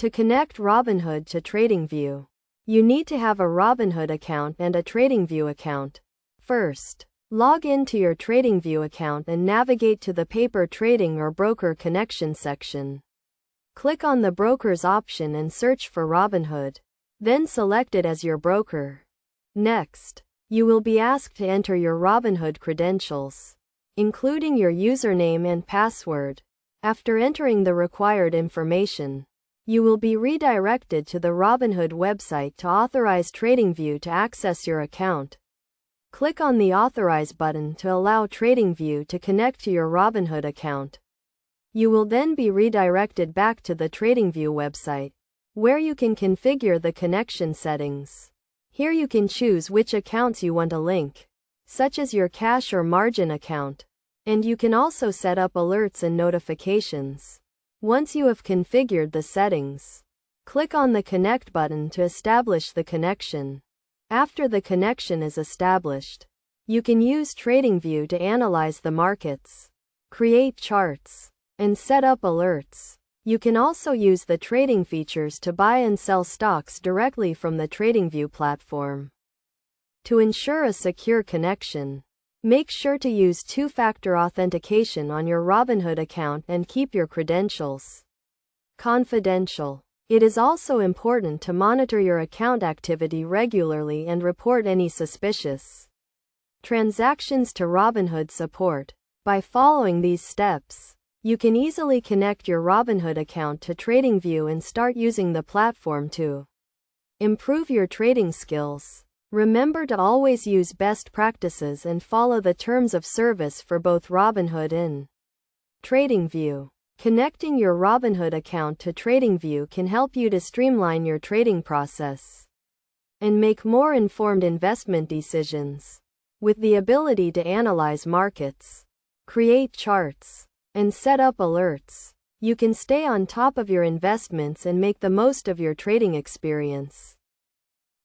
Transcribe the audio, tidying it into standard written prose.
To connect Robinhood to TradingView, you need to have a Robinhood account and a TradingView account. First, log into your TradingView account and navigate to the paper trading or broker connection section. Click on the brokers option and search for Robinhood. Then select it as your broker. Next, you will be asked to enter your Robinhood credentials, including your username and password. After entering the required information, you will be redirected to the Robinhood website to authorize TradingView to access your account. Click on the Authorize button to allow TradingView to connect to your Robinhood account. You will then be redirected back to the TradingView website, where you can configure the connection settings. Here you can choose which accounts you want to link, such as your cash or margin account, and you can also set up alerts and notifications. Once you have configured the settings, click on the Connect button to establish the connection. After the connection is established, you can use TradingView to analyze the markets, create charts, and set up alerts. You can also use the trading features to buy and sell stocks directly from the TradingView platform. To ensure a secure connection, make sure to use two-factor authentication on your Robinhood account and keep your credentials confidential. It is also important to monitor your account activity regularly and report any suspicious transactions to Robinhood support. By following these steps, you can easily connect your Robinhood account to TradingView and start using the platform to improve your trading skills. Remember to always use best practices and follow the terms of service for both Robinhood and TradingView. Connecting your Robinhood account to TradingView can help you to streamline your trading process and make more informed investment decisions. With the ability to analyze markets, create charts, and set up alerts, you can stay on top of your investments and make the most of your trading experience.